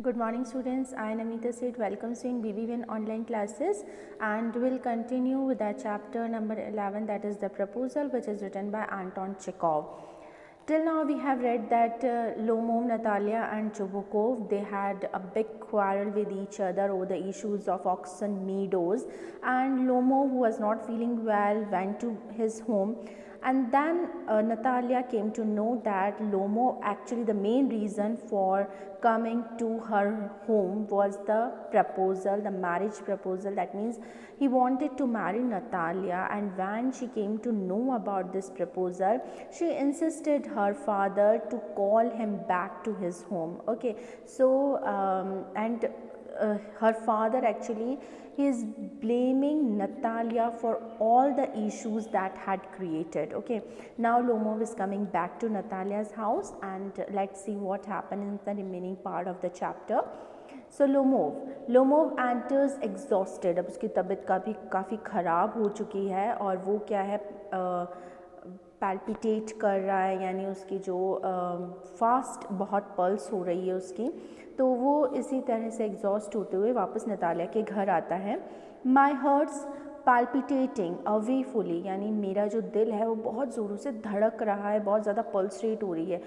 Good morning students, I am Namita Seth, welcomes you in BBVN online classes and will continue with our chapter number 11, that is the proposal, which is written by Anton Chekhov. Till now we have read that Lomov, Natalia and Chubukov, they had a big quarrel with each other over the issues of Oxen Meadows, and Lomov, who was not feeling well, went to his home. And then Natalia came to know that Lomov, actually the main reason for coming to her home was the proposal, the marriage proposal. That means he wanted to marry Natalia, and when she came to know about this proposal, she insisted her father to call him back to his home. Okay, so her father actually is blaming Natalia for all the issues that had created. Okay, now Lomov is coming back to Natalia's house, and let's see what happened in the remaining part of the chapter. So Lomov enters exhausted. अब उसकी तबीयत काफ़ी ख़राब हो चुकी है और वो क्या है पैल्पिटेट कर रहा है, यानी उसकी जो फास्ट बहुत पल्स हो रही है उसकी, तो वो इसी तरह से एग्जॉस्ट होते हुए वापस नतालिया के घर आता है. माई हर्ट्स palpitating awfully, यानी मेरा जो दिल है वो बहुत ज़ोरों से धड़क रहा है, बहुत ज़्यादा पल्स रेट हो रही है.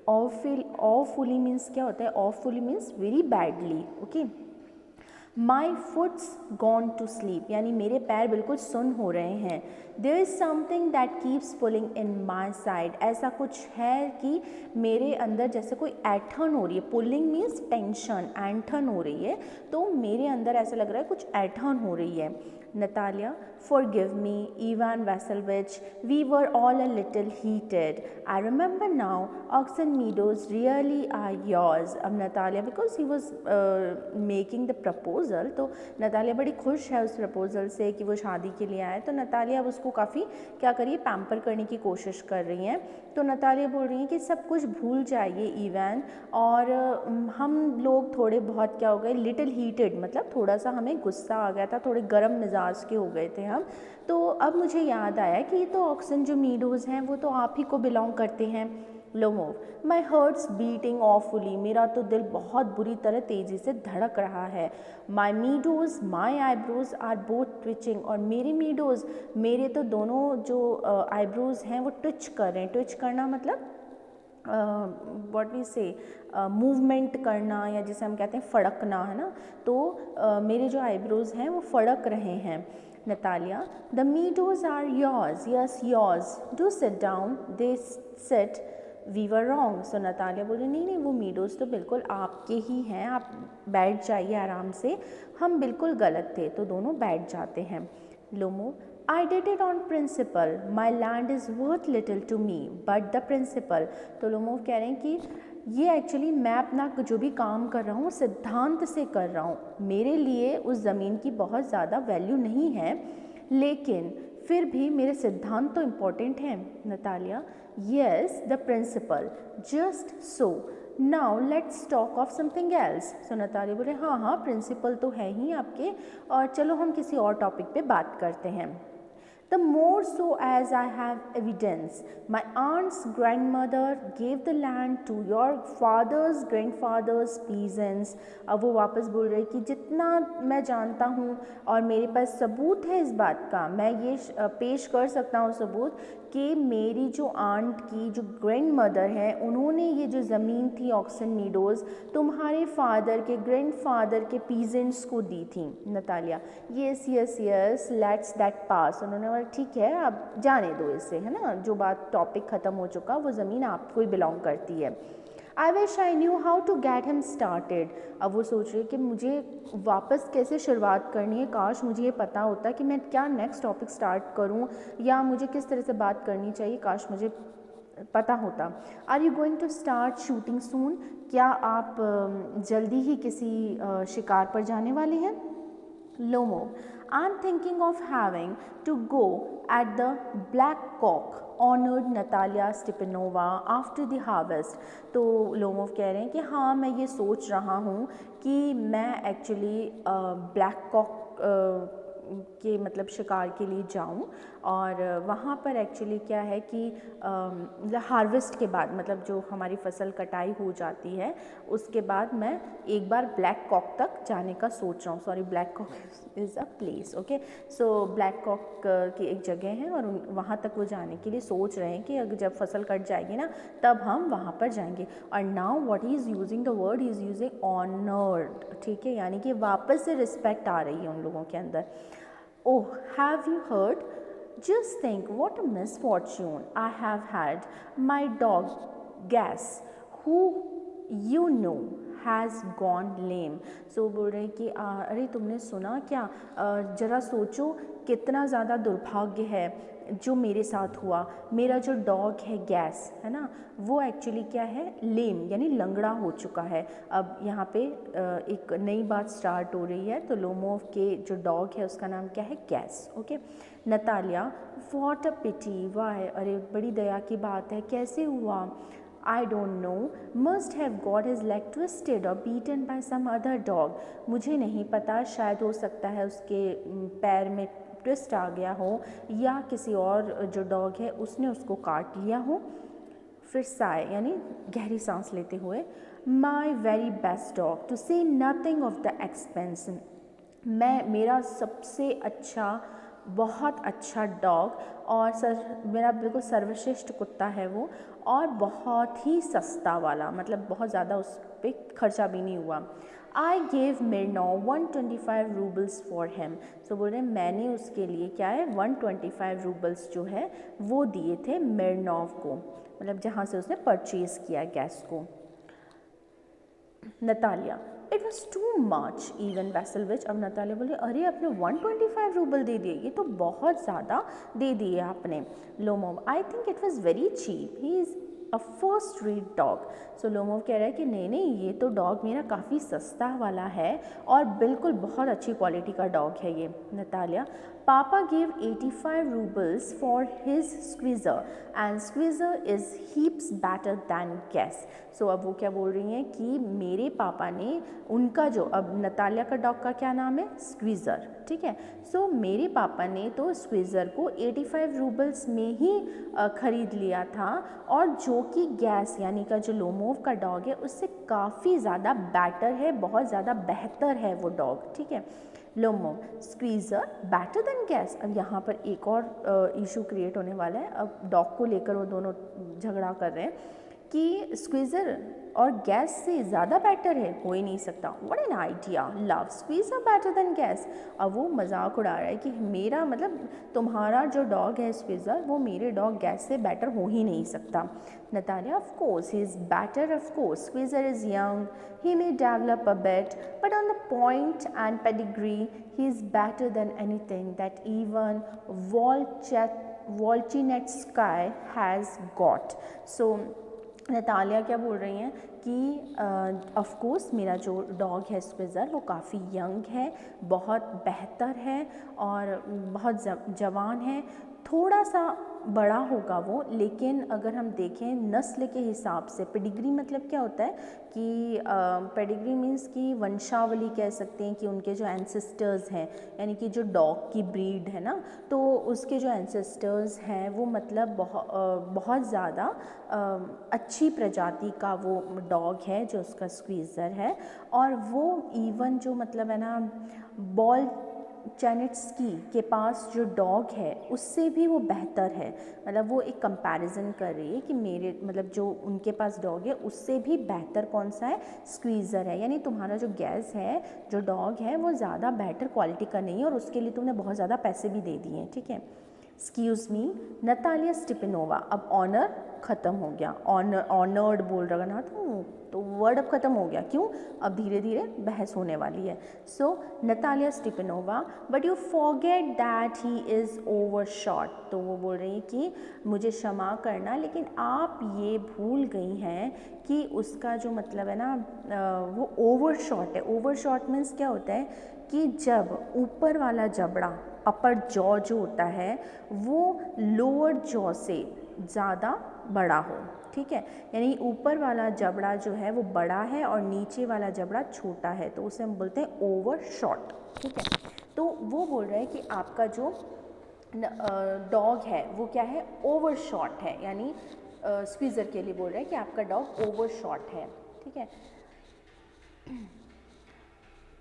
awfully मीन्स क्या होता है? awfully means very badly. Okay, my foot's gone to sleep, यानी मेरे पैर बिल्कुल सुन्न हो रहे हैं. There is something that keeps pulling in my side, ऐसा कुछ है कि मेरे अंदर जैसे कोई ऐंठन हो रही है. पुलिंग मीन्स टेंशन, ऐंठन हो रही है, तो मेरे अंदर ऐसा लग रहा है कुछ ऐंठन हो रही है. Natalia, forgive me, Ivan Vassilevich, we were all a little heated. I remember now, Oxen Meadows really are yours. अब Natalia, because he was making the proposal, तो Natalia बड़ी खुश है उस proposal से कि वो शादी के लिए आए. तो Natalia अब उसको काफ़ी क्या करिए पैम्पर करने की कोशिश कर रही हैं. तो Natalia बोल रही हैं कि सब कुछ भूल जाइए इवान, और हम लोग थोड़े बहुत क्या हो गए, लिटिल हीटेड, मतलब थोड़ा सा हमें गुस्सा आ गया था, थोड़े गर्म मिजाज के हो गए थे हम. तो अब मुझे याद आया कि ये तो ऑक्सन जो मीडोज़ हैं वो तो आप ही को बिलोंग करते हैं. लोमोव, माई हर्ट्स बीटिंग ऑफुली, मेरा तो दिल बहुत बुरी तरह तेज़ी से धड़क रहा है. My meadows, my eyebrows are both twitching, और मेरे मीडोज़, मेरे तो दोनों जो आईब्रोज हैं वो ट्विच कर रहे हैं. ट्विच करना मतलब व्हाट वी से मूवमेंट करना, या जिसे हम कहते हैं फड़कना, है ना. तो मेरे जो आईब्रोज हैं वो फड़क रहे हैं. Natalia, the meadows are yours, yes yours, do sit down. They said we were wrong. So Natalia बोली नहीं, वो meadows तो बिल्कुल आपके ही हैं, आप बैठ जाइए आराम से, हम बिल्कुल गलत थे. तो दोनों बैठ जाते हैं. Lomo, I did it on principle. My land is worth little to me, but the principle. तो लोमोव कह रहे हैं कि ये एक्चुअली मैं अपना जो भी काम कर रहा हूँ सिद्धांत से कर रहा हूँ, मेरे लिए उस ज़मीन की बहुत ज़्यादा वैल्यू नहीं है, लेकिन फिर भी मेरे सिद्धांत तो इम्पोर्टेंट हैं. Natalia, yes the principle, just so now let's talk of something else. So Natalia बोले हाँ प्रिंसिपल तो है ही आपके, और चलो हम किसी और टॉपिक पे बात करते हैं. The more so as I have evidence. My aunt's grandmother gave the land to your father's grandfather's peasants. अब वो वापस बोल रहे कि जितना मैं जानता हूँ और मेरे पास सबूत है इस बात का, मैं ये पेश कर सकता हूँ सबूत कि मेरी जो आंट की जो ग्रैंड मदर है, उन्होंने ये जो ज़मीन थी ऑक्सन मीडोज़ तुम्हारे फादर के ग्रैंडफादर के पीजेंट्स को दी थी. Natalia, yes let's that pass. उन्होंने बोला ठीक है, अब जाने दो इसे, है ना, जो बात टॉपिक ख़त्म हो चुका, वो ज़मीन आपको ही बिलोंग करती है. I wish I knew how to get him started. अब वो सोच रही है कि मुझे वापस कैसे शुरुआत करनी है, काश मुझे ये पता होता कि मैं क्या नेक्स्ट टॉपिक स्टार्ट करूं, या मुझे किस तरह से बात करनी चाहिए, काश मुझे पता होता. Are you going to start shooting soon, क्या आप जल्दी ही किसी शिकार पर जाने वाले हैं. Lomo, I'm thinking of having to go at the Black Cock, honored Natalia Stepanova after the harvest. तो लोमोव कह रहे हैं कि हाँ मैं ये सोच रहा हूँ कि मैं एक्चुअली ब्लैक कॉक के मतलब शिकार के लिए जाऊं, और वहाँ पर एक्चुअली क्या है कि मतलब हार्वेस्ट के बाद, मतलब जो हमारी फसल कटाई हो जाती है उसके बाद मैं एक बार ब्लैक कॉक तक जाने का सोच रहा हूँ। Sorry, black cock is a place, okay. So black cock की एक जगह है और वहाँ तक वो जाने के लिए सोच रहे हैं कि अगर जब फसल कट जाएगी ना तब हम वहाँ पर जाएंगे। और now what he is using the word, he is using honoured, ठीक है, यानी कि वापस से रिस्पेक्ट आ रही है उन लोगों के अंदर। Oh, have you heard? Just think what a misfortune I have had, my dog Guess who you know has gone lame. So बोल रहे हैं कि अरे तुमने सुना क्या, ज़रा सोचो कितना ज़्यादा दुर्भाग्य है जो मेरे साथ हुआ। मेरा जो डॉग है गैस, है ना, वो एक्चुअली क्या है, लेम यानी लंगड़ा हो चुका है। अब यहाँ पे एक नई बात स्टार्ट हो रही है। तो लोमोव के जो डॉग है उसका नाम क्या है, guess, okay. Natalia, what a pity, why, अरे बड़ी दया की बात है, कैसे हुआ? I don't know, must have got his leg twisted or beaten by some other dog. मुझे नहीं पता, शायद हो सकता है उसके पैर में ट्विस्ट आ गया हो या किसी और जो डॉग है उसने उसको काट लिया हो। फिर साय यानी गहरी सांस लेते हुए, my very best dog to say nothing of the expense. मेरा सबसे अच्छा, बहुत अच्छा डॉग और मेरा बिल्कुल सर्वश्रेष्ठ कुत्ता है वो, और बहुत ही सस्ता वाला, मतलब बहुत ज़्यादा उस पर खर्चा भी नहीं हुआ। I gave Mironov 125 roubles for him. So बोल रहे हैं मैंने उसके लिए क्या है 125 रूबल्स जो है वो दिए थे मिर्नोव को, मतलब जहाँ से उसने परचेज़ किया गैस को। Natalia, it was too much even Vasilyevich. अब नतालिया बोले अरे आपने 125 रूबल दे दिए, ये तो बहुत ज़्यादा दे दिए आपने। Lomov, I think it was very cheap, he is a first rate dog. So Lomov कह रहा है कि नहीं नहीं, ये तो डॉग मेरा काफ़ी सस्ता वाला है और बिल्कुल बहुत अच्छी क्वालिटी का डॉग है ये। Natalia, papa gave 85 roubles for his Squeezer and Squeezer is heaps better than Guess. So अब वो क्या बोल रही हैं कि मेरे पापा ने उनका जो, अब नतालिया का डॉग का क्या नाम है, स्क्वीज़र, ठीक है। सो मेरे पापा ने तो स्क्वीज़र को 85 रूबल्स में ही ख़रीद लिया था, और जो कि गैस यानी का जो लोमोव का डॉग है उससे काफ़ी ज़्यादा बेटर है, बहुत ज़्यादा बेहतर है वो डॉग, ठीक है। Lomov, squeezer better than gas. अब यहाँ पर एक और इशू क्रिएट होने वाला है। अब डॉग को लेकर वो दोनों झगड़ा कर रहे हैं कि स्क्वीज़र और गैस से ज़्यादा बेटर है, हो ही नहीं सकता। What an idea, love squeezer better than gas. अब वो मजाक उड़ा रहा है कि मेरा मतलब तुम्हारा जो डॉग है स्क्वीज़र वो मेरे डॉग गैस से बेटर हो ही नहीं सकता। Natalia, of course he is better, of course squeezer is young, he may develop a bit, but on the point and pedigree he is better than anything that even Volchinetsky has got. So Natalia क्या बोल रही हैं कि of course मेरा जो dog है squeezer वो काफ़ी यंग है, बहुत बेहतर है और बहुत जवान है, थोड़ा सा बड़ा होगा वो, लेकिन अगर हम देखें नस्ल के हिसाब से, पेडिग्री मतलब क्या होता है कि पेडिग्री मीन्स कि वंशावली कह सकते हैं कि उनके जो एंसेस्टर्स हैं, यानी कि जो डॉग की ब्रीड है ना, तो उसके जो एंसेस्टर्स हैं वो मतलब बहुत ज़्यादा अच्छी प्रजाति का वो डॉग है जो उसका स्क्वीज़र है, और वो इवन जो मतलब है ना वॉल्चेनिट्स्की के पास जो डॉग है उससे भी वो बेहतर है। मतलब वो एक कंपैरिजन कर रही है कि मेरे मतलब जो उनके पास डॉग है उससे भी बेहतर कौन सा है, स्क्वीज़र है। यानी तुम्हारा जो गैस है, जो डॉग है, वो ज़्यादा बेटर क्वालिटी का नहीं है और उसके लिए तुमने बहुत ज़्यादा पैसे भी दे दिए हैं, ठीक है। Excuse me, Natalia Stepanovna. अब ऑनर ख़त्म हो गया, ऑनर्ड बोल रहा ना तो वर्ड अब ख़त्म हो गया। क्यों? अब धीरे धीरे बहस होने वाली है। So Natalia Stepanovna, but you forget that he is overshot. तो वो बोल रही है कि मुझे क्षमा करना, लेकिन आप ये भूल गई हैं कि उसका जो मतलब है ना वो ओवर शॉट है। ओवर शॉट मीन्स क्या होता है कि जब ऊपर वाला जबड़ा, अपर जॉ जो होता है, वो लोअर जॉ से ज़्यादा बड़ा हो, ठीक है, यानी ऊपर वाला जबड़ा जो है वो बड़ा है और नीचे वाला जबड़ा छोटा है, तो उसे हम बोलते हैं ओवर शॉट। ठीक है, तो वो बोल रहे हैं कि आपका जो डॉग है वो क्या है, ओवर शॉट है, यानी स्क्वीज़र के लिए बोल रहे हैं कि आपका डॉग ओवर शॉट है। ठीक है,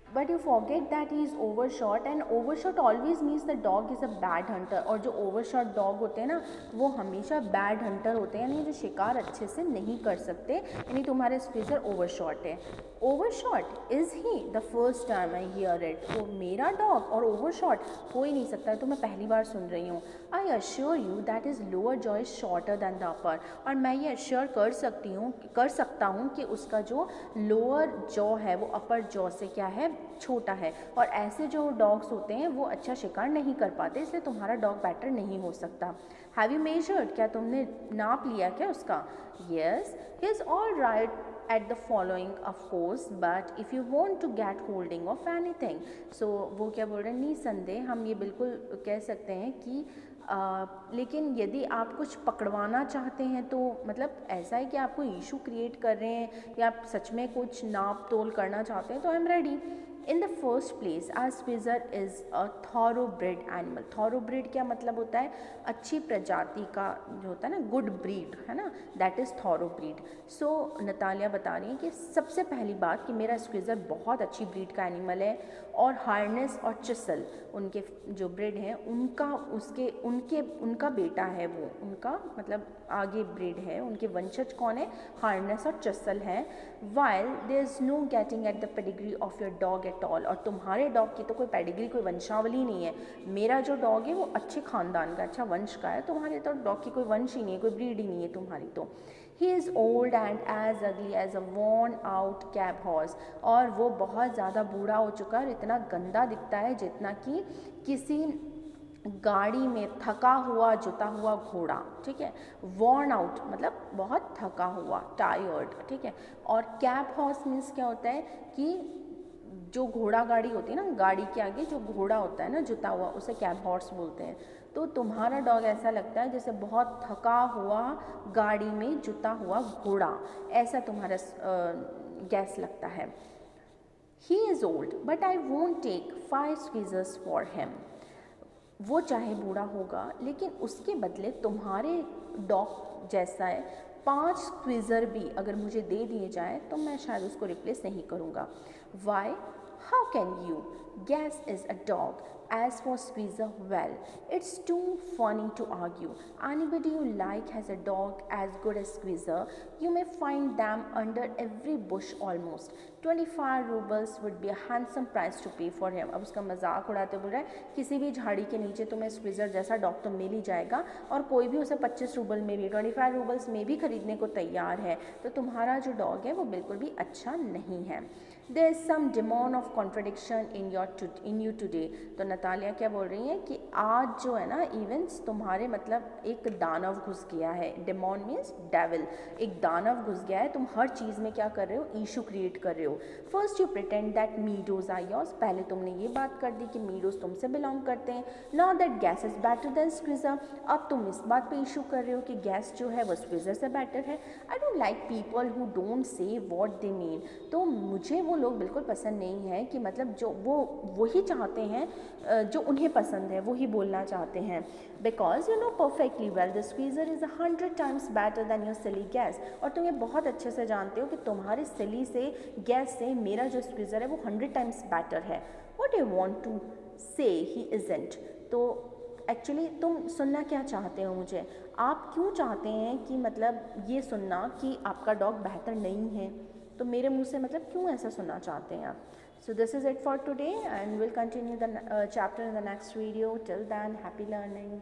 but you forget that he is overshot, and overshot always means the dog is a bad Hunter. और जो ओवरशॉट डॉग होते हैं ना वो हमेशा बैड हंटर होते हैं, यानी जो शिकार अच्छे से नहीं कर सकते, यानी तुम्हारे स्क्वीज़र ओवरशॉट है। Overshot is he the first time I hear it, तो मेरा डॉग और ओवरशॉट हो ही नहीं सकता है, तो मैं पहली बार सुन रही हूँ। I assure you that is lower jaw is shorter than the upper, और मैं ये अश्योर कर सकता हूँ कि उसका जो लोअर जॉ है वो अपर जॉ से क्या है, छोटा है। और ऐसे जो डॉग्स होते हैं वो अच्छा शिकार नहीं कर पाते, इसलिए तुम्हारा डॉग बेटर नहीं हो सकता। हैव यू मेजर्ड, क्या तुमने नाप लिया क्या उसका? Yes, he is all right at the following of course, but if you want to get holding of anything, so वो क्या बोल रहे हैं, निसंदेह हम ये बिल्कुल कह सकते हैं कि लेकिन यदि आप कुछ पकड़वाना चाहते हैं तो मतलब ऐसा है कि आप कोई इशू क्रिएट कर रहे हैं या आप सच में कुछ नाप तोल करना चाहते हैं, तो I am ready. In the first place are Squeezer is a thoroughbred animal. Thoroughbred क्या मतलब होता है, अच्छी प्रजाति का जो होता है ना, गुड ब्रीड है ना, दैट इज़ थॉरोब्रीड। सो नतालिया बता रही हैं कि सबसे पहली बात कि मेरा स्क्वीज़र बहुत अच्छी ब्रीड का एनिमल है, और हार्नेस और चिसल उनके जो ब्रीड हैं उनका बेटा है, वो उनका मतलब आगे ब्रीड है, उनके वंशज कौन है, हार्नेस और चिसल है। While there is no getting at the pedigree of your dog at all, और तुम्हारे डॉग की तो कोई पेडिग्री, कोई वंशावली नहीं है। मेरा जो डॉग है वो अच्छे खानदान का, अच्छा वंश का है, तुम्हारे तो डॉग की कोई वंश ही नहीं है, कोई ब्रीड ही नहीं है तुम्हारी तो। He is old and as ugly as a worn out cab horse, और वो बहुत ज़्यादा बूढ़ा हो चुका है और इतना गंदा दिखता है जितना कि किसी गाड़ी में थका हुआ जुता हुआ घोड़ा। ठीक है, वॉर्न आउट मतलब बहुत थका हुआ, टायर्ड। ठीक है, और कैब हॉर्स मीन्स क्या होता है कि जो घोड़ा गाड़ी होती है ना, गाड़ी के आगे जो घोड़ा होता है ना जुता हुआ, उसे कैब हॉर्स बोलते हैं। तो तुम्हारा डॉग ऐसा लगता है जैसे बहुत थका हुआ गाड़ी में जुता हुआ घोड़ा, ऐसा तुम्हारा गैस लगता है। He is old but I won't take 5 Squeezers for him, वो चाहे बूढ़ा होगा लेकिन उसके बदले तुम्हारे डॉग जैसा है 5 स्क्वीज़र भी अगर मुझे दे दिए जाए तो मैं शायद उसको रिप्लेस नहीं करूँगा। Why, how can you, guess is a dog, as for squeezer, well, it's too funny to argue. Anybody you like has a dog as good as squeezer. You may find them under every bush almost. 25 rubles would be a handsome price to pay for him. अब उसका मजाक उड़ाते बोल रहा है किसी भी झाड़ी के नीचे तुम्हें स्क्वीज़र जैसा डॉग तो मिल ही जाएगा, और कोई भी उसे 25 रूबल में भी, 25 रूबल्स में भी खरीदने को तैयार है, तो तुम्हारा जो डॉग है वो बिल्कुल भी अच्छा नहीं है। There is some demon of contradiction in you today. तो नतालिया क्या बोल रही हैं कि आज जो है ना इवेंट्स तुम्हारे मतलब एक दानव घुस गया है। डेमोन मीन्स डेविल, एक दानव घुस गया है, तुम हर चीज़ में क्या कर रहे हो, इशू क्रिएट कर रहे हो। First you pretend that meadows are yours, पहले तुमने ये बात कर दी कि मीडोज तुमसे बिलोंग करते हैं। Now that gas is better than squeezer, अब तुम इस बात पे इशू कर रहे हो कि गैस जो है वो स्क्वीज़र से बेटर है। I don't like people who don't say what they mean, तो मुझे वो लोग बिल्कुल पसंद नहीं है कि मतलब जो वही चाहते हैं जो उन्हें पसंद है वही बोलना चाहते हैं। Because you know perfectly well the squeezer is 100 times better than your silly gas, और तुम ये बहुत अच्छे से जानते हो कि तुम्हारे सिली से गैस से मेरा जो स्क्वीज़र है वो 100 टाइम्स बेटर है। व्हाट यू वांट टू से ही इज़न्ट, तो एक्चुअली तुम सुनना क्या चाहते हो मुझे, आप क्यों चाहते हैं कि मतलब ये सुनना कि आपका डॉग बेहतर नहीं है, तो मेरे मुंह से मतलब क्यों ऐसा सुनना चाहते हैं आप। So this is it for today and will continue the chapter in the next video. Till than happy learning.